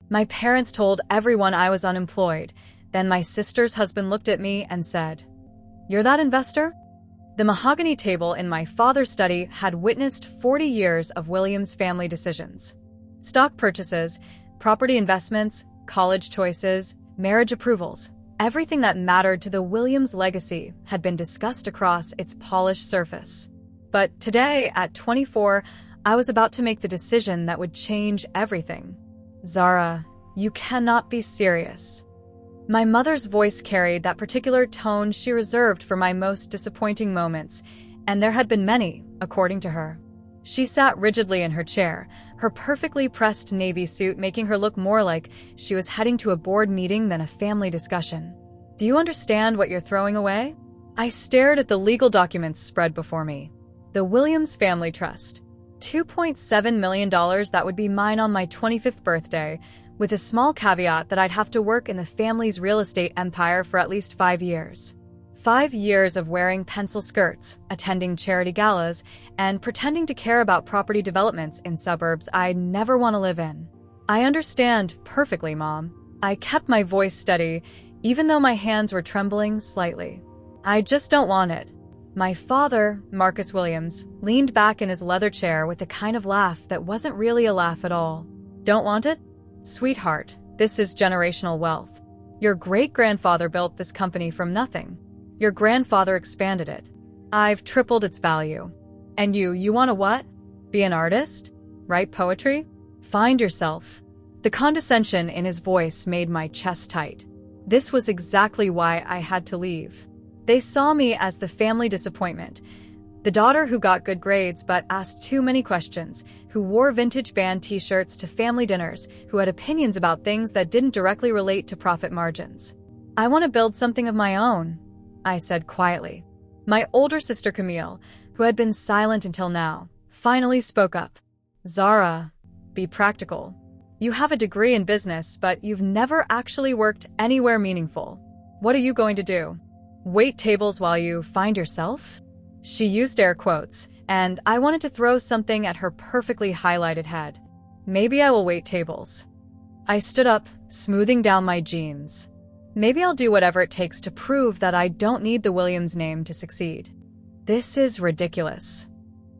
My parents told everyone I was unemployed. Then my sister's husband looked at me and said, "You're that investor?" The mahogany table in my father's study had witnessed 40 years of Williams family decisions. Stock purchases, property investments, college choices, marriage approvals. Everything that mattered to the Williams legacy had been discussed across its polished surface. But today, at 24, I was about to make the decision that would change everything. "Zara, you cannot be serious." My mother's voice carried that particular tone she reserved for my most disappointing moments, and there had been many, according to her. She sat rigidly in her chair, her perfectly pressed navy suit making her look more like she was heading to a board meeting than a family discussion. "Do you understand what you're throwing away?" I stared at the legal documents spread before me. The Williams Family Trust. $2.7 million that would be mine on my 25th birthday, with a small caveat that I'd have to work in the family's real estate empire for at least 5 years. 5 years of wearing pencil skirts, attending charity galas, and pretending to care about property developments in suburbs I'd never want to live in. "I understand perfectly, Mom." I kept my voice steady, even though my hands were trembling slightly. "I just don't want it." My father, Marcus Williams, leaned back in his leather chair with a kind of laugh that wasn't really a laugh at all. "Don't want it? Sweetheart, this is generational wealth. Your great-grandfather built this company from nothing. Your grandfather expanded it. I've tripled its value. And you want to what? Be an artist? Write poetry? Find yourself." The condescension in his voice made my chest tight. This was exactly why I had to leave. They saw me as the family disappointment, the daughter who got good grades but asked too many questions, who wore vintage band t-shirts to family dinners, who had opinions about things that didn't directly relate to profit margins. "I want to build something of my own," I said quietly. My older sister Camille, who had been silent until now, finally spoke up. "Zara, be practical. You have a degree in business, but you've never actually worked anywhere meaningful. What are you going to do? Wait tables while you find yourself?" She used air quotes, and I wanted to throw something at her perfectly highlighted head. "Maybe I will wait tables." I stood up, smoothing down my jeans. Maybe I'll do whatever it takes to prove that I don't need the Williams name to succeed. This is ridiculous.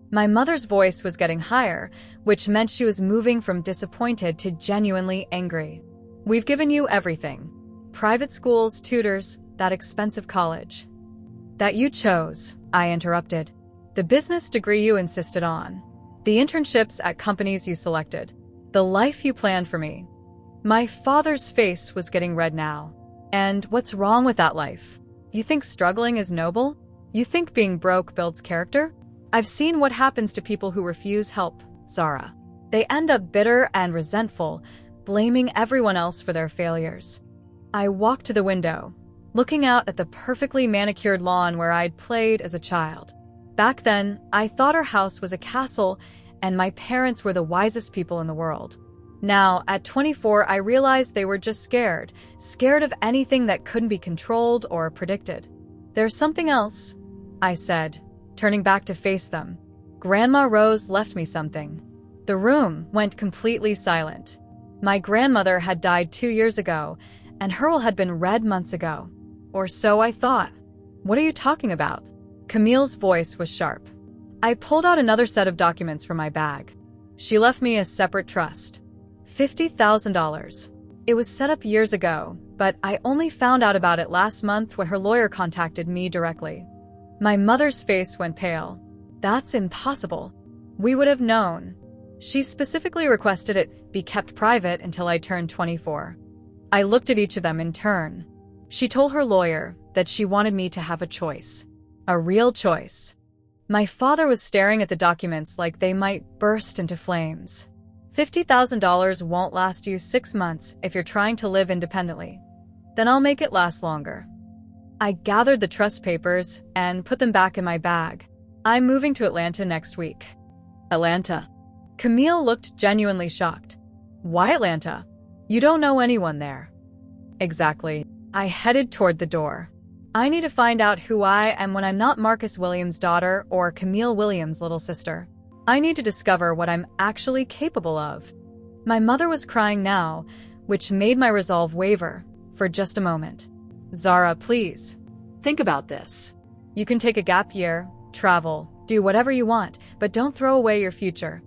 My mother's voice was getting higher, which meant she was moving from disappointed to genuinely angry. "We've given you everything. Private schools, tutors, that expensive college." "That you chose," I interrupted. "The business degree you insisted on. The internships at companies you selected. The life you planned for me." My father's face was getting red now. "And what's wrong with that life? You think struggling is noble? You think being broke builds character? I've seen what happens to people who refuse help, Zara. They end up bitter and resentful, blaming everyone else for their failures." I walked to the window, looking out at the perfectly manicured lawn where I'd played as a child. Back then, I thought our house was a castle, and my parents were the wisest people in the world. Now, at 24, I realized they were just scared of anything that couldn't be controlled or predicted. "There's something else," I said, turning back to face them. "Grandma Rose left me something." The room went completely silent. My grandmother had died 2 years ago, and her will had been read months ago. Or so I thought. "What are you talking about?" Camille's voice was sharp. I pulled out another set of documents from my bag. She left me a separate trust. $50,000. It was set up years ago, but I only found out about it last month when her lawyer contacted me directly. My mother's face went pale. "That's impossible. We would have known." She specifically requested it be kept private until I turned 24. I looked at each of them in turn. She told her lawyer that she wanted me to have a choice. A real choice. My father was staring at the documents like they might burst into flames. $50,000 won't last you 6 months if you're trying to live independently. Then I'll make it last longer. I gathered the trust papers and put them back in my bag. I'm moving to Atlanta next week. Atlanta? Camille looked genuinely shocked. Why Atlanta? You don't know anyone there. Exactly. I headed toward the door. I need to find out who I am when I'm not Marcus Williams' daughter or Camille Williams' little sister. I need to discover what I'm actually capable of. My mother was crying now, which made my resolve waver for just a moment. Zara, please. Think about this. You can take a gap year, travel, do whatever you want, but don't throw away your future.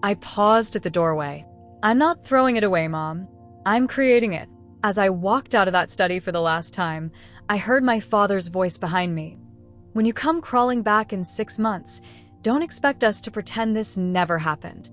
I paused at the doorway. I'm not throwing it away, Mom. I'm creating it. As I walked out of that study for the last time, I heard my father's voice behind me. When you come crawling back in 6 months, don't expect us to pretend this never happened.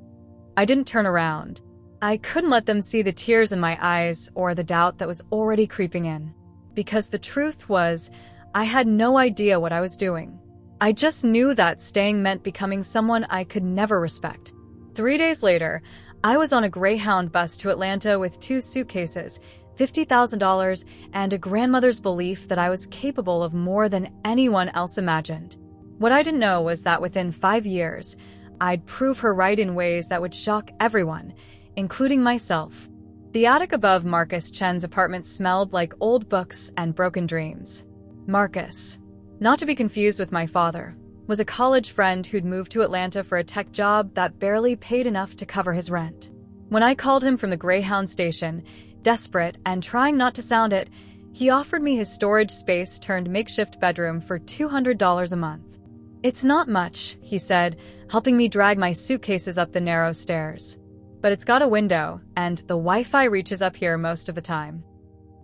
I didn't turn around. I couldn't let them see the tears in my eyes or the doubt that was already creeping in. Because the truth was, I had no idea what I was doing. I just knew that staying meant becoming someone I could never respect. 3 days later, I was on a Greyhound bus to Atlanta with 2 suitcases, $50,000, and a grandmother's belief that I was capable of more than anyone else imagined. What I didn't know was that within 5 years, I'd prove her right in ways that would shock everyone, including myself. The attic above Marcus Chen's apartment smelled like old books and broken dreams. Marcus, not to be confused with my father, was a college friend who'd moved to Atlanta for a tech job that barely paid enough to cover his rent. When I called him from the Greyhound station, desperate and trying not to sound it, he offered me his storage space turned makeshift bedroom for $200 a month. It's not much, he said, helping me drag my suitcases up the narrow stairs. But it's got a window, and the Wi-Fi reaches up here most of the time.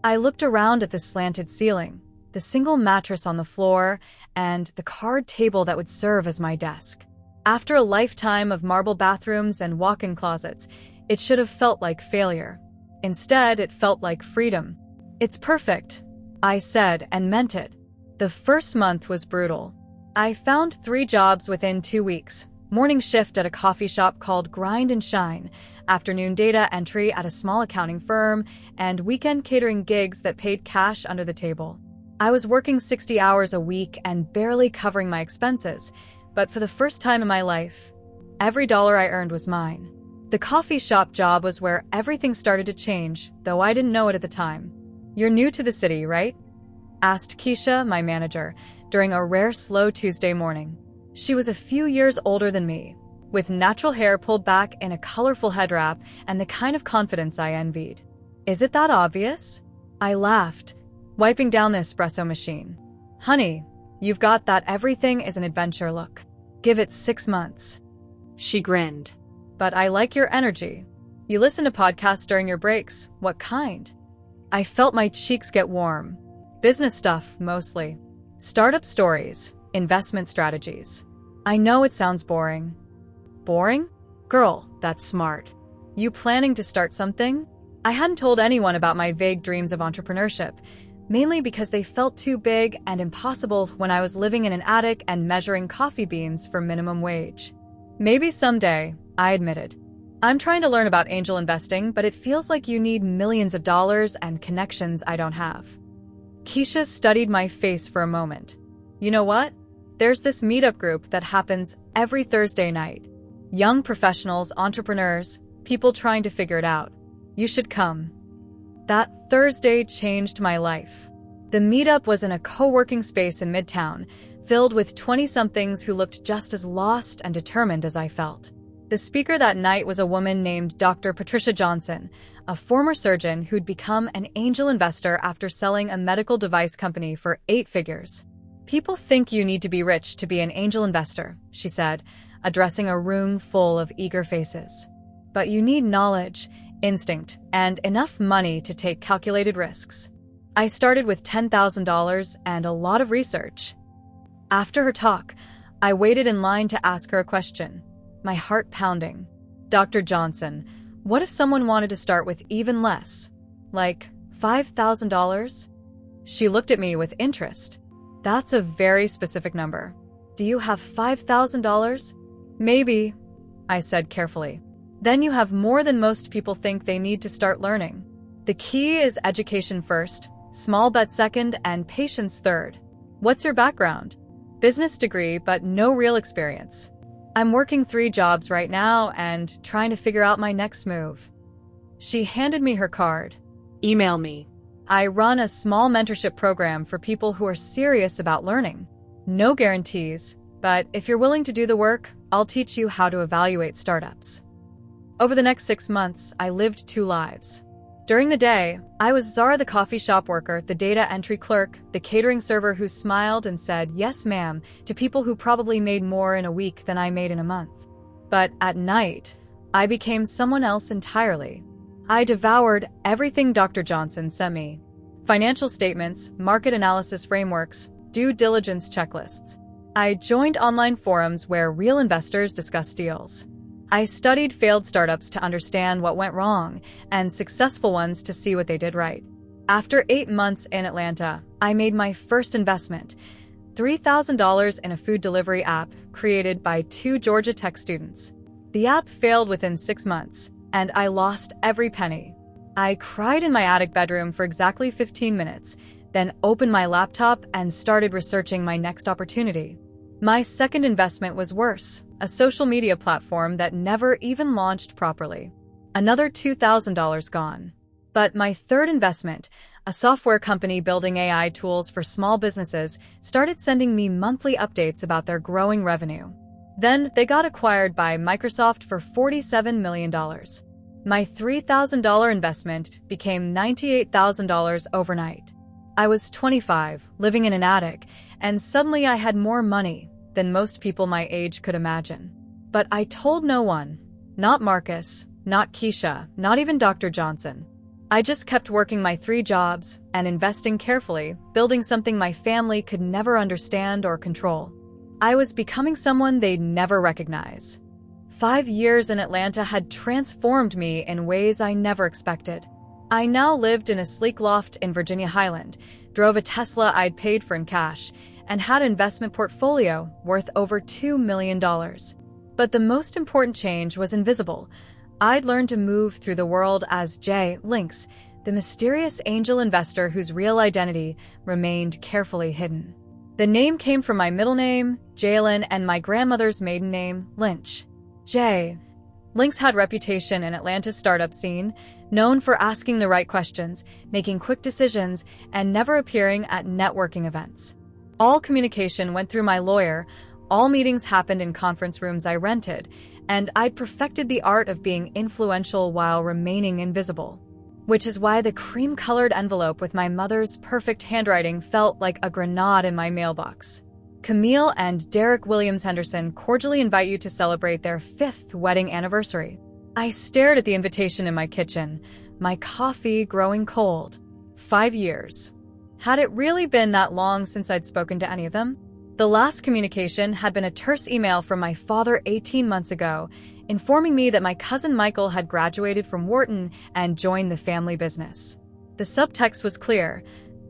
I looked around at the slanted ceiling, the single mattress on the floor, and the card table that would serve as my desk. After a lifetime of marble bathrooms and walk-in closets, it should have felt like failure. Instead, it felt like freedom. It's perfect, I said, and meant it. The first month was brutal. I found 3 jobs within 2 weeks. Morning shift at a coffee shop called Grind and Shine, afternoon data entry at a small accounting firm, and weekend catering gigs that paid cash under the table. I was working 60 hours a week and barely covering my expenses, but for the first time in my life, every dollar I earned was mine. The coffee shop job was where everything started to change, though I didn't know it at the time. "You're new to the city, right?" asked Keisha, my manager, during a rare slow Tuesday morning. She was a few years older than me, with natural hair pulled back in a colorful head wrap and the kind of confidence I envied. "Is it that obvious?" I laughed, wiping down the espresso machine. "Honey, you've got that everything is an adventure look. Give it 6 months." She grinned. "But I like your energy. You listen to podcasts during your breaks. What kind?" I felt my cheeks get warm. Business stuff, mostly. Startup stories, investment strategies. I know it sounds boring. Boring? Girl, that's smart. You planning to start something? I hadn't told anyone about my vague dreams of entrepreneurship, mainly because they felt too big and impossible when I was living in an attic and measuring coffee beans for minimum wage. "Maybe someday," I admitted. "I'm trying to learn about angel investing, but it feels like you need millions of dollars and connections I don't have." Keisha studied my face for a moment. "You know what? There's this meetup group that happens every Thursday night. Young professionals, entrepreneurs, people trying to figure it out. You should come." That Thursday changed my life. The meetup was in a co-working space in Midtown, filled with 20-somethings who looked just as lost and determined as I felt. The speaker that night was a woman named Dr. Patricia Johnson, a former surgeon who'd become an angel investor after selling a medical device company for 8 figures. "People think you need to be rich to be an angel investor," she said, addressing a room full of eager faces. "But you need knowledge, instinct, and enough money to take calculated risks." I started with $10,000 and a lot of research. After her talk, I waited in line to ask her a question, my heart pounding. "Dr. Johnson, what if someone wanted to start with even less? Like $5,000? She looked at me with interest. "That's a very specific number. Do you have $5,000? "Maybe," I said carefully. "Then you have more than most people think they need to start learning. The key is education first, small bet second, and patience third. What's your background?" "Business degree, but no real experience. I'm working 3 jobs right now and trying to figure out my next move." She handed me her card. "Email me." I run a small mentorship program for people who are serious about learning. No guarantees, but if you're willing to do the work, I'll teach you how to evaluate startups. Over the next 6 months, I lived 2 lives. During the day, I was Zara the coffee shop worker, the data entry clerk, the catering server who smiled and said, "Yes, ma'am," to people who probably made more in a week than I made in a month. But at night, I became someone else entirely. I devoured everything Dr. Johnson sent me. Financial statements, market analysis frameworks, due diligence checklists. I joined online forums where real investors discussed deals. I studied failed startups to understand what went wrong and successful ones to see what they did right. After 8 months in Atlanta, I made my first investment, $3,000 in a food delivery app created by 2 Georgia Tech students. The app failed within 6 months, and I lost every penny. I cried in my attic bedroom for exactly 15 minutes, then opened my laptop and started researching my next opportunity. My second investment was worse, a social media platform that never even launched properly. Another $2,000 gone. But my third investment, a software company building AI tools for small businesses, started sending me monthly updates about their growing revenue. Then they got acquired by Microsoft for $47 million. My $3,000 investment became $98,000 overnight. I was 25, living in an attic, and suddenly I had more money than most people my age could imagine. But I told no one. Not Marcus, not Keisha, not even Dr. Johnson. I just kept working my 3 jobs and investing carefully, building something my family could never understand or control. I was becoming someone they'd never recognize. 5 years in Atlanta had transformed me in ways I never expected. I now lived in a sleek loft in Virginia Highland, drove a Tesla I'd paid for in cash, and had an investment portfolio worth over $2 million. But the most important change was invisible. I'd learned to move through the world as Jay Lynx, the mysterious angel investor whose real identity remained carefully hidden. The name came from my middle name, Jalen, and my grandmother's maiden name, Lynch. Jay Lynx had reputation in Atlanta's startup scene, known for asking the right questions, making quick decisions, and never appearing at networking events. All communication went through my lawyer, all meetings happened in conference rooms I rented, and I'd perfected the art of being influential while remaining invisible. Which is why the cream-colored envelope with my mother's perfect handwriting felt like a grenade in my mailbox. Camille and Derek Williams Henderson cordially invite you to celebrate their 5th wedding anniversary. I stared at the invitation in my kitchen, my coffee growing cold. 5 years. Had it really been that long since I'd spoken to any of them? The last communication had been a terse email from my father 18 months ago, informing me that my cousin Michael had graduated from Wharton and joined the family business. The subtext was clear.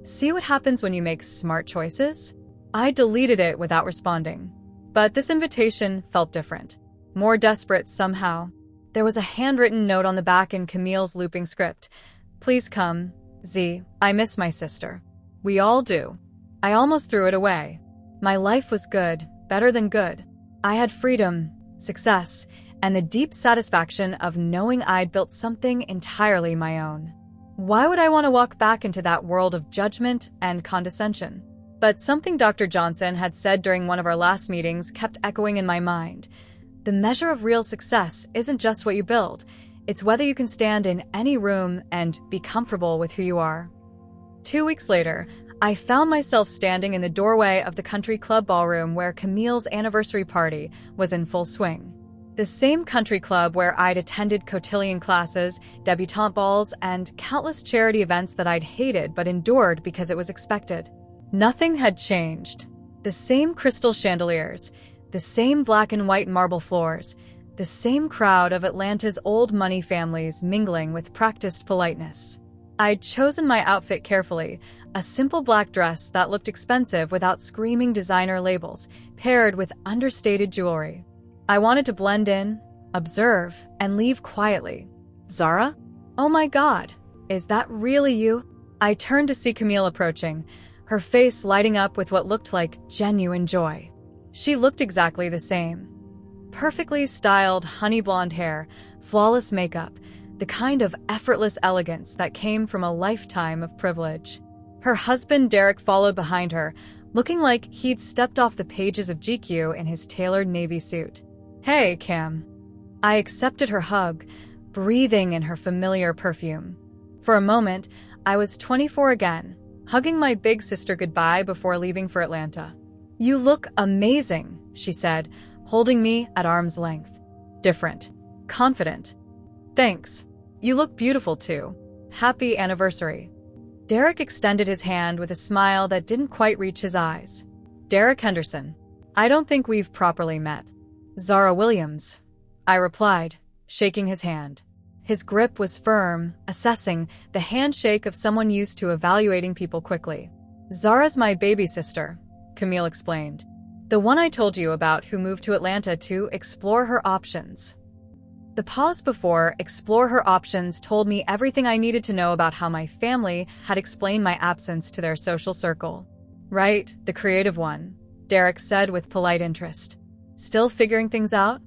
See what happens when you make smart choices? I deleted it without responding. But this invitation felt different. More desperate somehow. There was a handwritten note on the back in Camille's looping script. Please come, Z. I miss my sister. We all do. I almost threw it away. My life was good, better than good. I had freedom, success, and the deep satisfaction of knowing I'd built something entirely my own. Why would I want to walk back into that world of judgment and condescension? But something Dr. Johnson had said during one of our last meetings kept echoing in my mind. The measure of real success isn't just what you build, it's whether you can stand in any room and be comfortable with who you are. 2 weeks later, I found myself standing in the doorway of the country club ballroom where Camille's anniversary party was in full swing. The same country club where I'd attended cotillion classes, debutante balls, and countless charity events that I'd hated but endured because it was expected. Nothing had changed. The same crystal chandeliers, the same black and white marble floors, the same crowd of Atlanta's old money families mingling with practiced politeness. I'd chosen my outfit carefully, a simple black dress that looked expensive without screaming designer labels, paired with understated jewelry. I wanted to blend in, observe, and leave quietly. Zara? Oh my God, is that really you? I turned to see Camille approaching, her face lighting up with what looked like genuine joy. She looked exactly the same. Perfectly styled honey blonde hair, flawless makeup, the kind of effortless elegance that came from a lifetime of privilege. Her husband Derek followed behind her, looking like he'd stepped off the pages of GQ in his tailored navy suit. Hey, Cam. I accepted her hug, breathing in her familiar perfume. For a moment, I was 24 again, hugging my big sister goodbye before leaving for Atlanta. "You look amazing," she said, holding me at arm's length. Different. Confident. "Thanks. You look beautiful too. Happy anniversary." Derek extended his hand with a smile that didn't quite reach his eyes. "Derek Henderson. I don't think we've properly met." "Zara Williams," I replied, shaking his hand. His grip was firm, assessing, the handshake of someone used to evaluating people quickly. "Zara's my baby sister," Camille explained. "The one I told you about who moved to Atlanta to explore her options." The pause before explore her options told me everything I needed to know about how my family had explained my absence to their social circle. "Right, the creative one," Derek said with polite interest. "Still figuring things out?"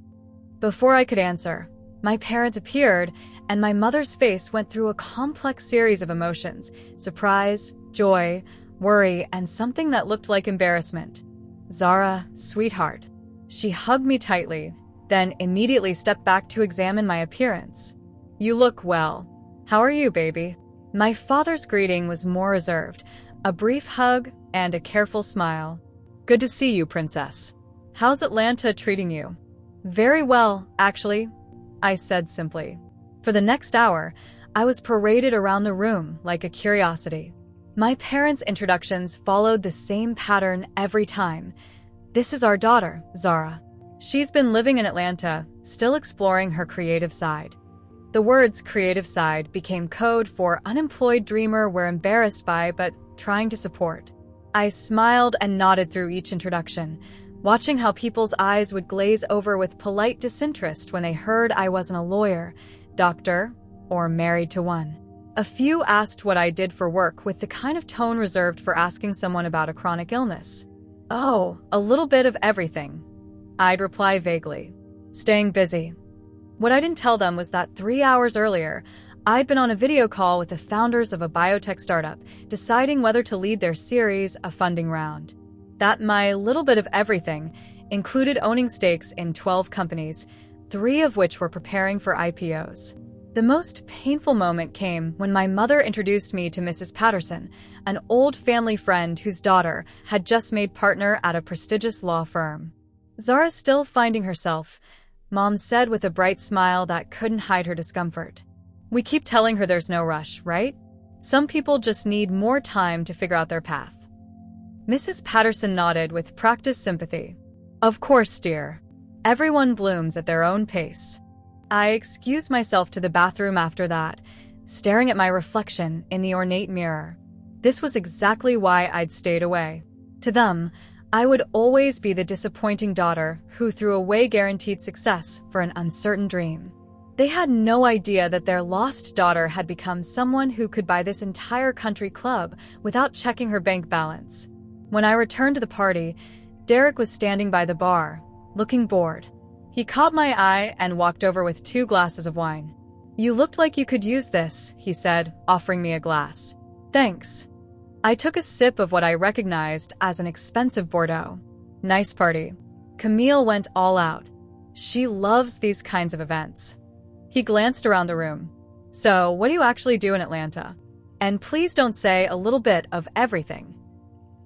Before I could answer, my parents appeared, and my mother's face went through a complex series of emotions: surprise, joy, worry, and something that looked like embarrassment. "Zara, sweetheart." She hugged me tightly, then immediately stepped back to examine my appearance. "You look well. How are you, baby?" My father's greeting was more reserved, a brief hug and a careful smile. "Good to see you, princess. How's Atlanta treating you?" "Very well, actually," I said simply. For the next hour, I was paraded around the room like a curiosity. My parents' introductions followed the same pattern every time. "This is our daughter, Zara. She's been living in Atlanta, still exploring her creative side." The words creative side became code for unemployed dreamer we're embarrassed by but trying to support. I smiled and nodded through each introduction, watching how people's eyes would glaze over with polite disinterest when they heard I wasn't a lawyer, doctor, or married to one. A few asked what I did for work with the kind of tone reserved for asking someone about a chronic illness. "Oh, a little bit of everything," I'd reply vaguely. "Staying busy." What I didn't tell them was that 3 hours earlier, I'd been on a video call with the founders of a biotech startup, deciding whether to lead their series a funding round. That my little bit of everything included owning stakes in 12 companies, 3 of which were preparing for IPOs. The most painful moment came when my mother introduced me to Mrs. Patterson, an old family friend whose daughter had just made partner at a prestigious law firm. "Zara's still finding herself," Mom said with a bright smile that couldn't hide her discomfort. "We keep telling her there's no rush, right? Some people just need more time to figure out their path." Mrs. Patterson nodded with practiced sympathy. "Of course, dear. Everyone blooms at their own pace." I excused myself to the bathroom after that, staring at my reflection in the ornate mirror. This was exactly why I'd stayed away. To them, I would always be the disappointing daughter who threw away guaranteed success for an uncertain dream. They had no idea that their lost daughter had become someone who could buy this entire country club without checking her bank balance. When I returned to the party, Derek was standing by the bar, looking bored. He caught my eye and walked over with 2 glasses of wine. "You looked like you could use this," he said, offering me a glass. "Thanks." I took a sip of what I recognized as an expensive Bordeaux. "Nice party." Camille went all out. She loves these kinds of events. He glanced around the room. "So, what do you actually do in Atlanta? And please don't say a little bit of everything."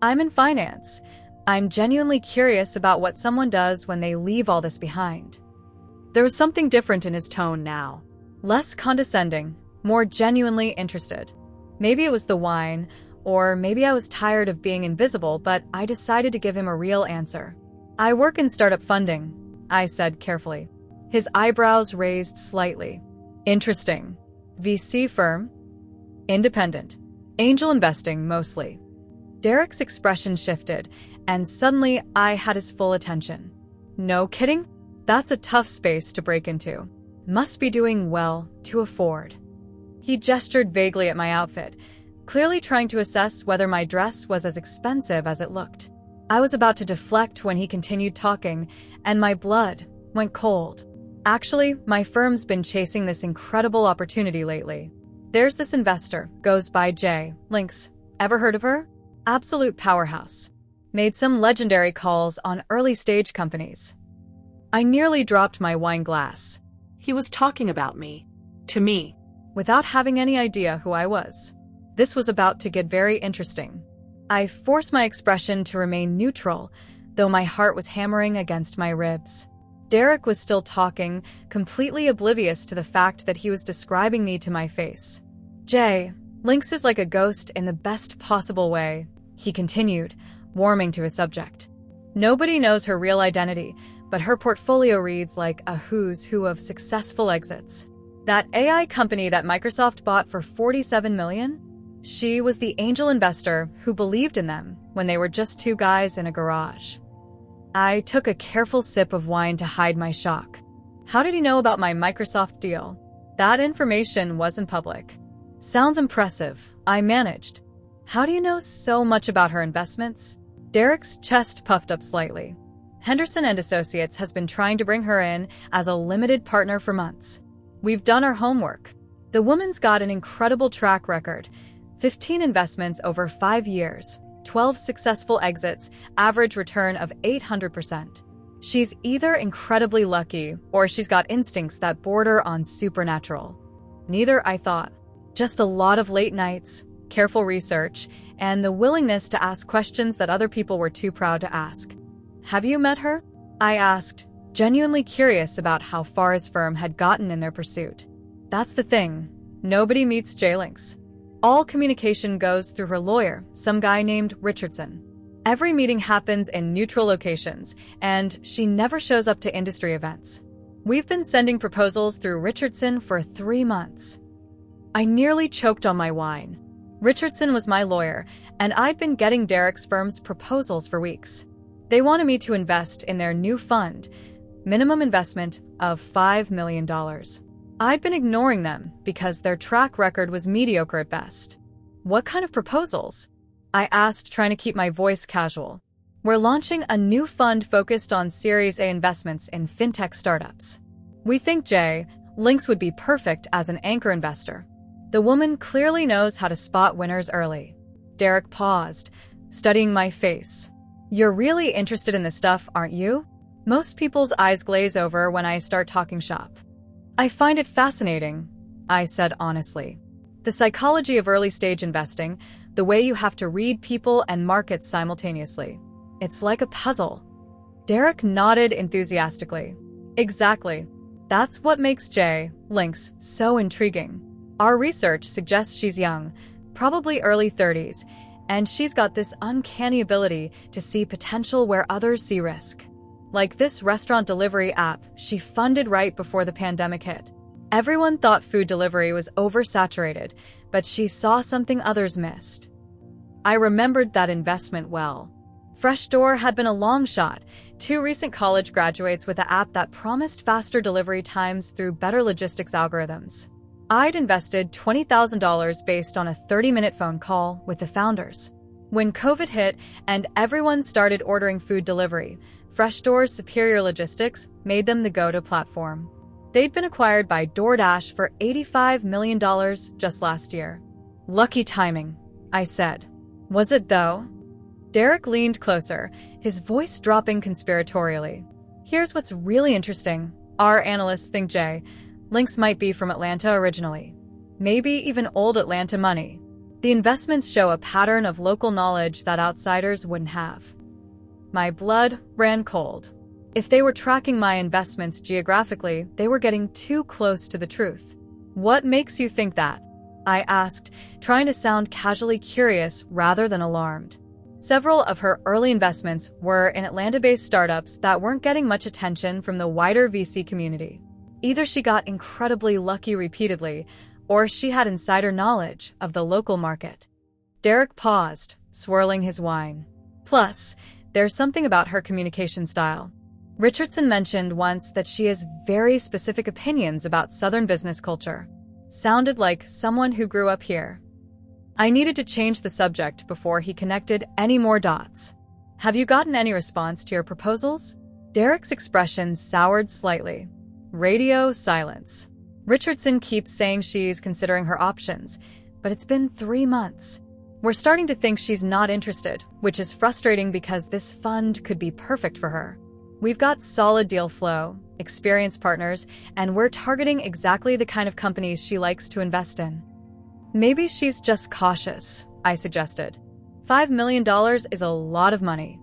"I'm in finance. I'm genuinely curious about what someone does when they leave all this behind." There was something different in his tone now. Less condescending, more genuinely interested. Maybe it was the wine, or maybe I was tired of being invisible, but I decided to give him a real answer. "I work in startup funding," I said carefully. His eyebrows raised slightly. "Interesting. VC firm?" "Independent. Angel investing, mostly." Derek's expression shifted, and suddenly I had his full attention. "No kidding? That's a tough space to break into. Must be doing well to afford." He gestured vaguely at my outfit, clearly trying to assess whether my dress was as expensive as it looked. I was about to deflect when he continued talking, and my blood went cold. "Actually, my firm's been chasing this incredible opportunity lately. There's this investor, goes by Jay. Lynx. Ever heard of her? Absolute powerhouse. Made some legendary calls on early-stage companies." I nearly dropped my wine glass. He was talking about me. To me. without having any idea who I was. This was about to get very interesting. I forced my expression to remain neutral, though my heart was hammering against my ribs. Derek was still talking, completely oblivious to the fact that he was describing me to my face. "Jay, Lynx is like a ghost in the best possible way," he continued, warming to his subject. "Nobody knows her real identity, but her portfolio reads like a who's who of successful exits. That AI company that Microsoft bought for $47 million? She was the angel investor who believed in them when they were just two guys in a garage." I took a careful sip of wine to hide my shock. How did he know about my Microsoft deal? That information wasn't public. "Sounds impressive," I managed. "How do you know so much about her investments?" Derek's chest puffed up slightly. "Henderson and Associates has been trying to bring her in as a limited partner for months. We've done our homework. The woman's got an incredible track record. 15 investments over 5 years, 12 successful exits, average return of 800%. She's either incredibly lucky or she's got instincts that border on supernatural. Neither, I thought. Just a lot of late nights, careful research, and the willingness to ask questions that other people were too proud to ask." "Have you met her?" I asked, genuinely curious about how far his firm had gotten in their pursuit. "That's the thing. Nobody meets J-Links. All communication goes through her lawyer, some guy named Richardson. Every meeting happens in neutral locations, and she never shows up to industry events. We've been sending proposals through Richardson for 3 months." I nearly choked on my wine. Richardson was my lawyer, and I'd been getting Derek's firm's proposals for weeks. They wanted me to invest in their new fund, minimum investment of $5 million. I'd been ignoring them because their track record was mediocre at best. "What kind of proposals?" I asked, trying to keep my voice casual. "We're launching a new fund focused on Series A investments in fintech startups. We think J-Links would be perfect as an anchor investor. The woman clearly knows how to spot winners early." Derek paused, studying my face. "You're really interested in this stuff, aren't you?" Most people's eyes glaze over when I start talking shop. "I find it fascinating," I said honestly. "The psychology of early-stage investing, the way you have to read people and markets simultaneously. It's like a puzzle." Derek nodded enthusiastically. "Exactly. That's what makes J-Links so intriguing. Our research suggests she's young, probably early 30s, and she's got this uncanny ability to see potential where others see risk. Like this restaurant delivery app she funded right before the pandemic hit. Everyone thought food delivery was oversaturated, but she saw something others missed." I remembered that investment well. Fresh Door had been a long shot, 2 recent college graduates with an app that promised faster delivery times through better logistics algorithms. I'd invested $20,000 based on a 30-minute phone call with the founders. When COVID hit and everyone started ordering food delivery, Fresh Door's superior logistics made them the go-to platform. They'd been acquired by DoorDash for $85 million just last year. "Lucky timing," I said. "Was it, though?" Derek leaned closer, his voice dropping conspiratorially. "Here's what's really interesting. Our analysts think J-Links might be from Atlanta originally. Maybe even old Atlanta money. The investments show a pattern of local knowledge that outsiders wouldn't have." My blood ran cold. If they were tracking my investments geographically, they were getting too close to the truth. "What makes you think that?" I asked, trying to sound casually curious rather than alarmed. Several of her early investments were in Atlanta-based startups that weren't getting much attention from the wider VC community. Either she got incredibly lucky repeatedly, or she had insider knowledge of the local market. Derek paused, swirling his wine. "Plus, there's something about her communication style. Richardson mentioned once that she has very specific opinions about Southern business culture. Sounded like someone who grew up here." I needed to change the subject before he connected any more dots. "Have you gotten any response to your proposals?" Derek's expression soured slightly. Radio silence. "Richardson keeps saying she's considering her options, but it's been 3 months. We're starting to think she's not interested, which is frustrating because this fund could be perfect for her." We've got solid deal flow, experienced partners, and we're targeting exactly the kind of companies she likes to invest in. Maybe she's just cautious, I suggested. $5 million is a lot of money.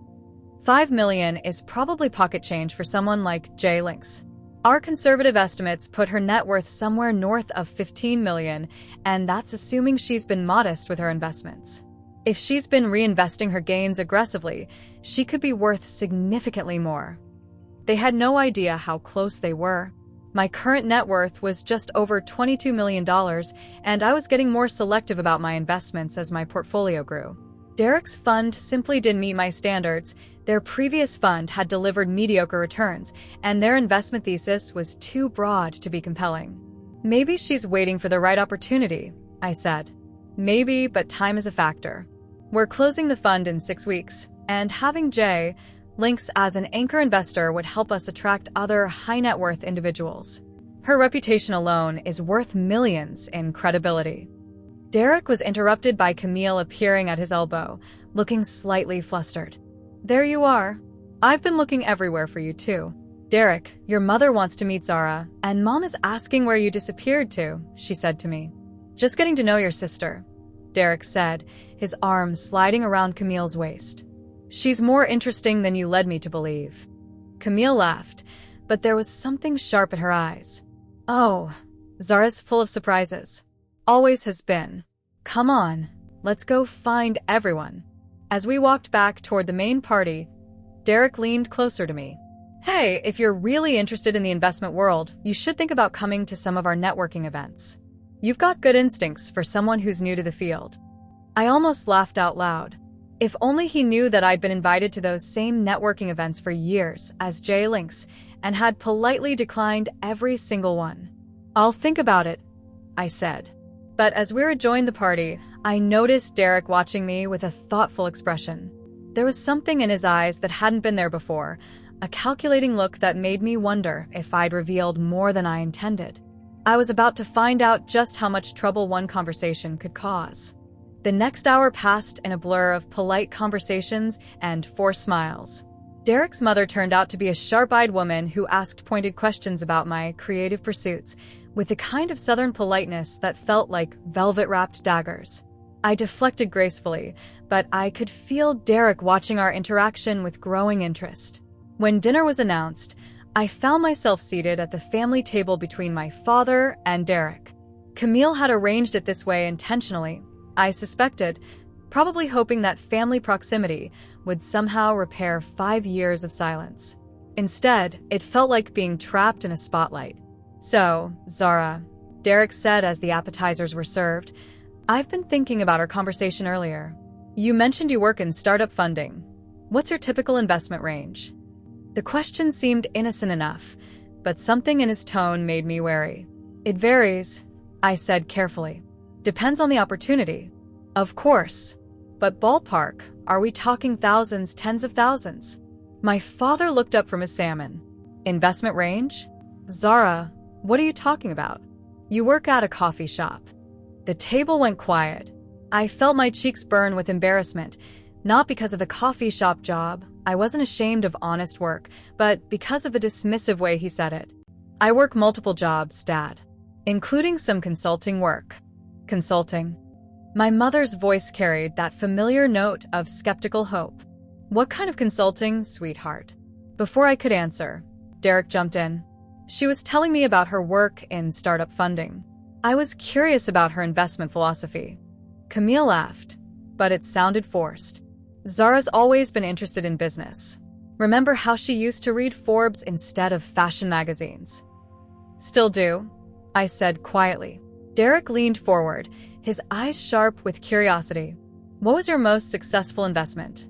$5 million is probably pocket change for someone like Jay Lynx. Our conservative estimates put her net worth somewhere north of $15 million, and that's assuming she's been modest with her investments. If she's been reinvesting her gains aggressively, she could be worth significantly more. They had no idea how close they were. My current net worth was just over $22 million, and I was getting more selective about my investments as my portfolio grew. Derek's fund simply didn't meet my standards. Their previous fund had delivered mediocre returns, and their investment thesis was too broad to be compelling. Maybe she's waiting for the right opportunity, I said. Maybe, but time is a factor. We're closing the fund in 6 weeks, and having Jay Lynx as an anchor investor would help us attract other high-net-worth individuals. Her reputation alone is worth millions in credibility. Derek was interrupted by Camille appearing at his elbow, looking slightly flustered. There you are. I've been looking everywhere for you too. Derek, your mother wants to meet Zara, and Mom is asking where you disappeared to, she said to me. Just getting to know your sister, Derek said, his arm sliding around Camille's waist. She's more interesting than you led me to believe. Camille laughed, but there was something sharp in her eyes. Oh, Zara's full of surprises. Always has been. Come on, let's go find everyone. As we walked back toward the main party, Derek leaned closer to me. Hey, if you're really interested in the investment world, you should think about coming to some of our networking events. You've got good instincts for someone who's new to the field. I almost laughed out loud. If only he knew that I'd been invited to those same networking events for years as Jay Lynx and had politely declined every single one. I'll think about it, I said. But as we rejoined the party, I noticed Derek watching me with a thoughtful expression. There was something in his eyes that hadn't been there before, a calculating look that made me wonder if I'd revealed more than I intended. I was about to find out just how much trouble one conversation could cause. The next hour passed in a blur of polite conversations and forced smiles. Derek's mother turned out to be a sharp-eyed woman who asked pointed questions about my creative pursuits, with the kind of southern politeness that felt like velvet-wrapped daggers. I deflected gracefully, but I could feel Derek watching our interaction with growing interest. When dinner was announced, I found myself seated at the family table between my father and Derek. Camille had arranged it this way intentionally, I suspected, probably hoping that family proximity would somehow repair 5 years of silence. Instead, it felt like being trapped in a spotlight. So, Zara, Derek said as the appetizers were served, I've been thinking about our conversation earlier. You mentioned you work in startup funding. What's your typical investment range? The question seemed innocent enough, but something in his tone made me wary. It varies, I said carefully. Depends on the opportunity. Of course. But ballpark, are we talking thousands, tens of thousands? My father looked up from his salmon. Investment range? Zara, what are you talking about? You work at a coffee shop. The table went quiet. I felt my cheeks burn with embarrassment, not because of the coffee shop job. I wasn't ashamed of honest work, but because of the dismissive way he said it. I work multiple jobs, Dad, including some consulting work. Consulting. My mother's voice carried that familiar note of skeptical hope. What kind of consulting, sweetheart? Before I could answer, Derek jumped in. She was telling me about her work in startup funding. I was curious about her investment philosophy. Camille laughed, but it sounded forced. Zara's always been interested in business. Remember how she used to read Forbes instead of fashion magazines? Still do, I said quietly. Derek leaned forward, his eyes sharp with curiosity. What was your most successful investment?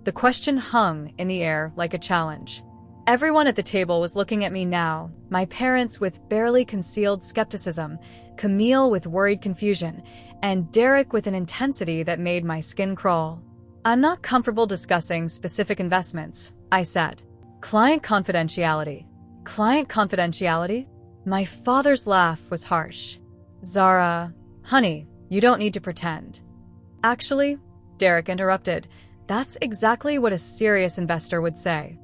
The question hung in the air like a challenge. Everyone at the table was looking at me now, my parents with barely concealed skepticism, Camille with worried confusion, and Derek with an intensity that made my skin crawl. I'm not comfortable discussing specific investments, I said. Client confidentiality. Client confidentiality? My father's laugh was harsh. Zara, honey, you don't need to pretend. Actually, Derek interrupted, that's exactly what a serious investor would say.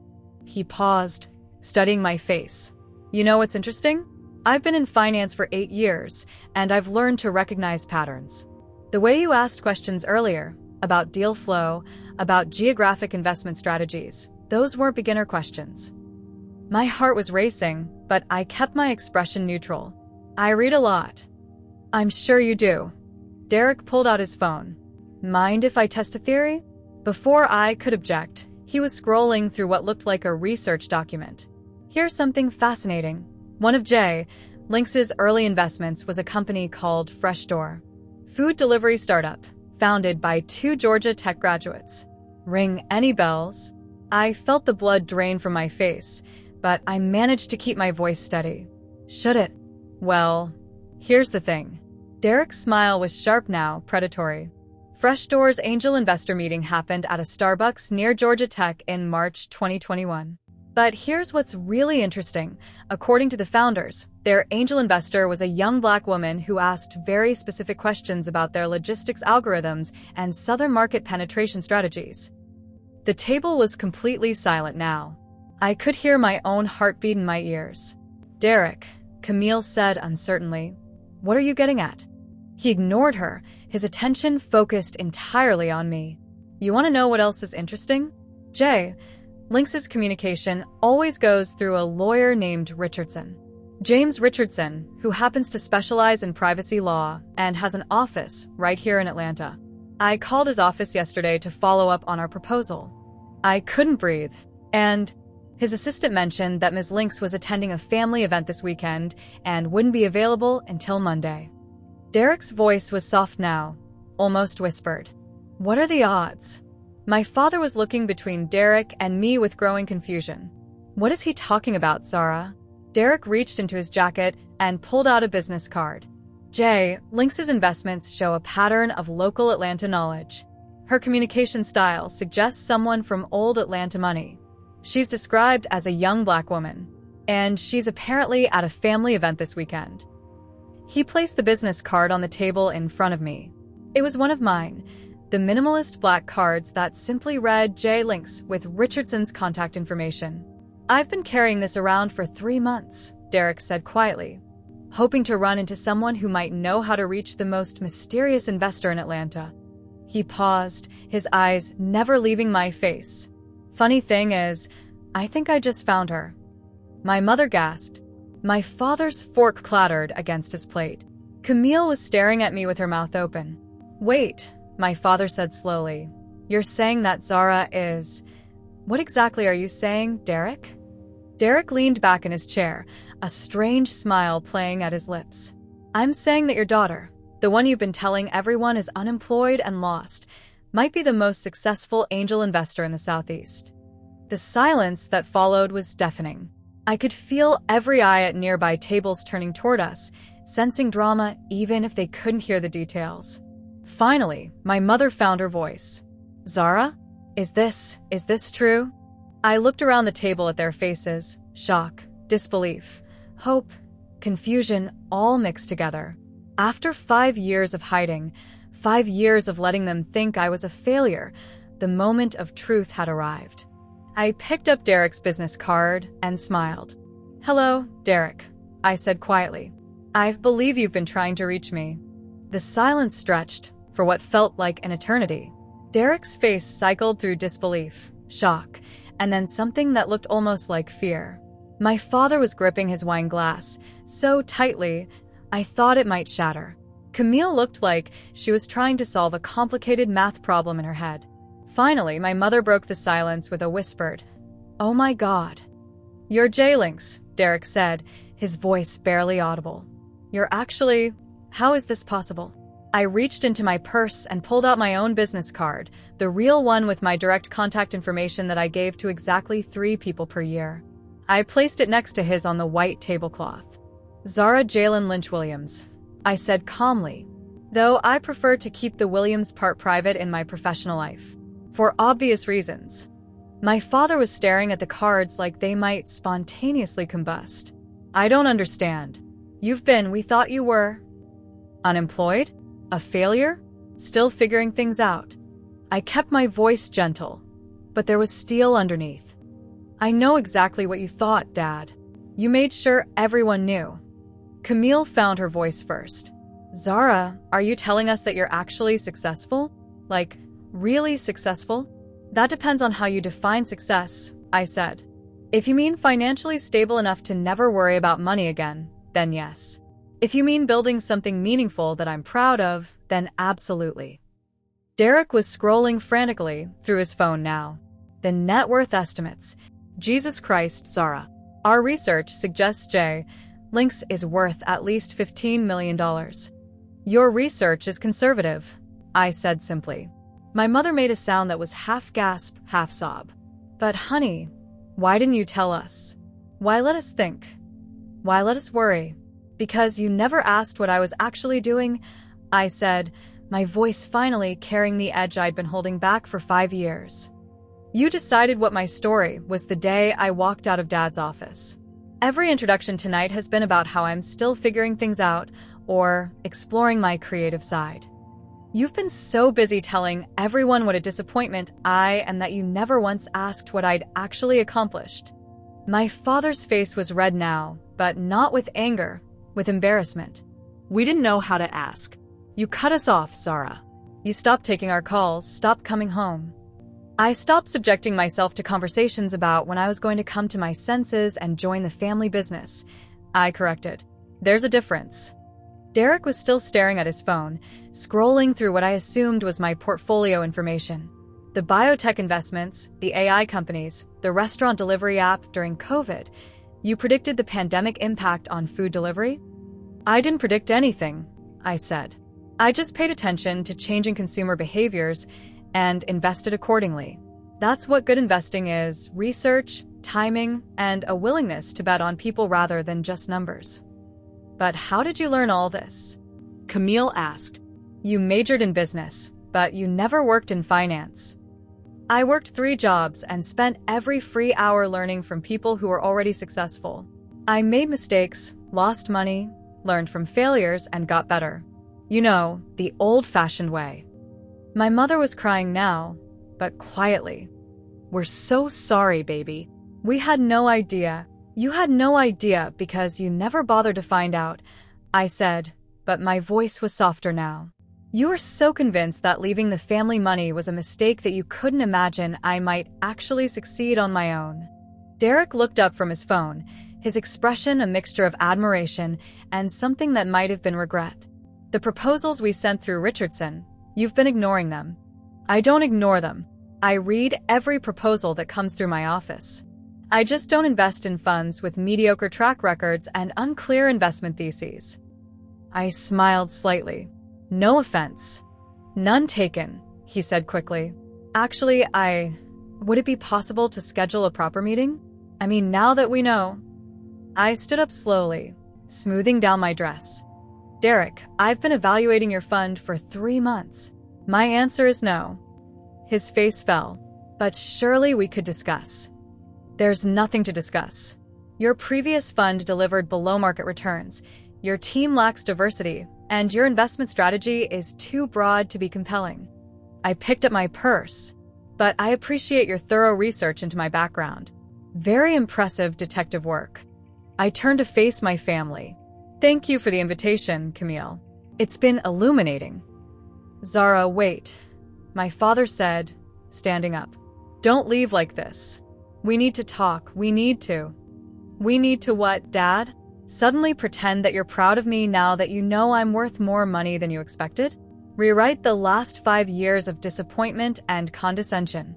He paused, studying my face. You know what's interesting? I've been in finance for 8 years, and I've learned to recognize patterns. The way you asked questions earlier, about deal flow, about geographic investment strategies, those weren't beginner questions. My heart was racing, but I kept my expression neutral. I read a lot. I'm sure you do. Derek pulled out his phone. Mind if I test a theory? Before I could object, he was scrolling through what looked like a research document. Here's something fascinating. One of Jay Lynx's early investments was a company called Fresh Door, food delivery startup, founded by 2 Georgia Tech graduates. Ring any bells? I felt the blood drain from my face, but I managed to keep my voice steady. Should it? Well, here's the thing. Derek's smile was sharp now, predatory. Fresh Door's angel investor meeting happened at a Starbucks near Georgia Tech in March 2021. But here's what's really interesting. According to the founders, their angel investor was a young Black woman who asked very specific questions about their logistics algorithms and southern market penetration strategies. The table was completely silent now. I could hear my own heartbeat in my ears. Derek, Camille said uncertainly, what are you getting at? He ignored her, his attention focused entirely on me. You want to know what else is interesting? Jay Lynx's communication always goes through a lawyer named Richardson. James Richardson, who happens to specialize in privacy law and has an office right here in Atlanta. I called his office yesterday to follow up on our proposal. I couldn't breathe, and his assistant mentioned that Ms. Lynx was attending a family event this weekend and wouldn't be available until Monday. Derek's voice was soft now, almost whispered. What are the odds? My father was looking between Derek and me with growing confusion. What is he talking about, Zara? Derek reached into his jacket and pulled out a business card. Jay Lynx's investments show a pattern of local Atlanta knowledge. Her communication style suggests someone from old Atlanta money. She's described as a young Black woman, and she's apparently at a family event this weekend. He placed the business card on the table in front of me. It was one of mine, the minimalist black cards that simply read Jay Lynx with Richardson's contact information. I've been carrying this around for 3 months, Derek said quietly, hoping to run into someone who might know how to reach the most mysterious investor in Atlanta. He paused, his eyes never leaving my face. Funny thing is, I think I just found her. My mother gasped. My father's fork clattered against his plate. Camille was staring at me with her mouth open. Wait, my father said slowly. You're saying that Zara is... What exactly are you saying, Derek? Derek leaned back in his chair, a strange smile playing at his lips. I'm saying that your daughter, the one you've been telling everyone is unemployed and lost, might be the most successful angel investor in the Southeast. The silence that followed was deafening. I could feel every eye at nearby tables turning toward us, sensing drama even if they couldn't hear the details. Finally, my mother found her voice. Zara? Is this true? I looked around the table at their faces, shock, disbelief, hope, confusion, all mixed together. After 5 years of hiding, 5 years of letting them think I was a failure, the moment of truth had arrived. I picked up Derek's business card and smiled. Hello, Derek, I said quietly. I believe you've been trying to reach me. The silence stretched for what felt like an eternity. Derek's face cycled through disbelief, shock, and then something that looked almost like fear. My father was gripping his wine glass so tightly, I thought it might shatter. Camille looked like she was trying to solve a complicated math problem in her head. Finally, my mother broke the silence with a whispered, "Oh my God." "You're Jay Lynx," Derek said, his voice barely audible. "You're actually... How is this possible?" I reached into my purse and pulled out my own business card, the real one with my direct contact information that I gave to exactly 3 people per year. I placed it next to his on the white tablecloth. Zara Jalen Lynch Williams, I said calmly, though I prefer to keep the Williams part private in my professional life. For obvious reasons. My father was staring at the cards like they might spontaneously combust. I don't understand. We thought you were... Unemployed? A failure? Still figuring things out? I kept my voice gentle, but there was steel underneath. I know exactly what you thought, Dad. You made sure everyone knew. Camille found her voice first. Zara, are you telling us that you're actually successful? Like, really successful? That depends on how you define success, I said. If you mean financially stable enough to never worry about money again, then yes. If you mean building something meaningful that I'm proud of, then absolutely. Derek was scrolling frantically through his phone now. The net worth estimates. Jesus Christ, Zara. Our research suggests Lynx is worth at least $15 million. Your research is conservative, I said simply. My mother made a sound that was half gasp, half sob. But honey, why didn't you tell us? Why let us think? Why let us worry? Because you never asked what I was actually doing, I said, my voice finally carrying the edge I'd been holding back for 5 years. You decided what my story was the day I walked out of Dad's office. Every introduction tonight has been about how I'm still figuring things out or exploring my creative side. You've been so busy telling everyone what a disappointment I am that you never once asked what I'd actually accomplished. My father's face was red now, but not with anger, with embarrassment. We didn't know how to ask. You cut us off, Zara. You stopped taking our calls, stopped coming home. I stopped subjecting myself to conversations about when I was going to come to my senses and join the family business. I corrected. There's a difference. Derek was still staring at his phone, scrolling through what I assumed was my portfolio information. The biotech investments, the AI companies, the restaurant delivery app during COVID. You predicted the pandemic impact on food delivery? I didn't predict anything, I said. I just paid attention to changing consumer behaviors and invested accordingly. That's what good investing is: research, timing, and a willingness to bet on people rather than just numbers. But how did you learn all this? Camille asked. You majored in business, but you never worked in finance. I worked 3 jobs and spent every free hour learning from people who were already successful. I made mistakes, lost money, learned from failures, and got better. You know, the old-fashioned way. My mother was crying now, but quietly. We're so sorry, baby. We had no idea. You had no idea because you never bothered to find out, I said, but my voice was softer now. You were so convinced that leaving the family money was a mistake that you couldn't imagine I might actually succeed on my own. Derek looked up from his phone, his expression a mixture of admiration and something that might have been regret. The proposals we sent through Richardson, you've been ignoring them. I don't ignore them. I read every proposal that comes through my office. I just don't invest in funds with mediocre track records and unclear investment theses. I smiled slightly. No offense. None taken, he said quickly. Actually, would it be possible to schedule a proper meeting? I mean, now that we know. I stood up slowly, smoothing down my dress. Derek, I've been evaluating your fund for 3 months. My answer is no. His face fell. But surely we could discuss. There's nothing to discuss. Your previous fund delivered below-market returns, your team lacks diversity, and your investment strategy is too broad to be compelling. I picked up my purse, but I appreciate your thorough research into my background. Very impressive detective work. I turned to face my family. Thank you for the invitation, Camille. It's been illuminating. Zara, wait, my father said, standing up. Don't leave like this. We need to talk. We need to what, Dad? Suddenly pretend that you're proud of me now that you know I'm worth more money than you expected? Rewrite the last 5 years of disappointment and condescension.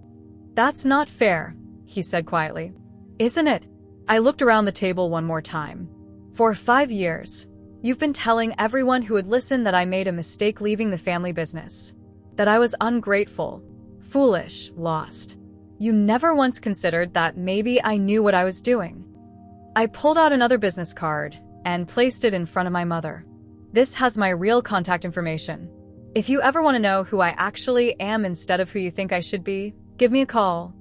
That's not fair, he said quietly. Isn't it? I looked around the table one more time. For 5 years, you've been telling everyone who would listen that I made a mistake leaving the family business. That I was ungrateful, foolish, lost. You never once considered that maybe I knew what I was doing. I pulled out another business card and placed it in front of my mother. This has my real contact information. If you ever want to know who I actually am instead of who you think I should be, give me a call.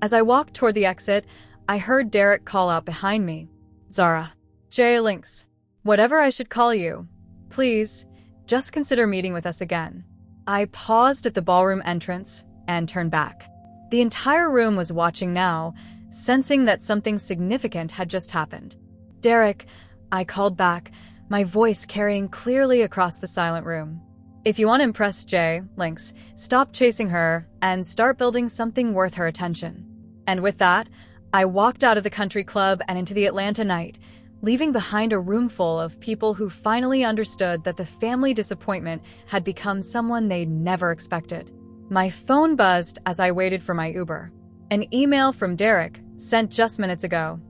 As I walked toward the exit, I heard Derek call out behind me. Zara. Lynx. Whatever I should call you. Please, just consider meeting with us again. I paused at the ballroom entrance and turned back. The entire room was watching now, sensing that something significant had just happened. "Derek," I called back, my voice carrying clearly across the silent room. "If you want to impress Jay, Lynx, stop chasing her and start building something worth her attention." And with that, I walked out of the country club and into the Atlanta night, leaving behind a room full of people who finally understood that the family disappointment had become someone they'd never expected. My phone buzzed as I waited for my Uber. An email from Derek, sent just minutes ago.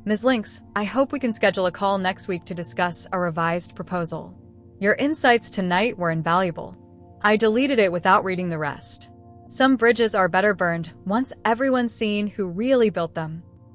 "Ms. Lynx, I hope we can schedule a call next week to discuss a revised proposal. Your insights tonight were invaluable." I deleted it without reading the rest. Some bridges are better burned once everyone's seen who really built them.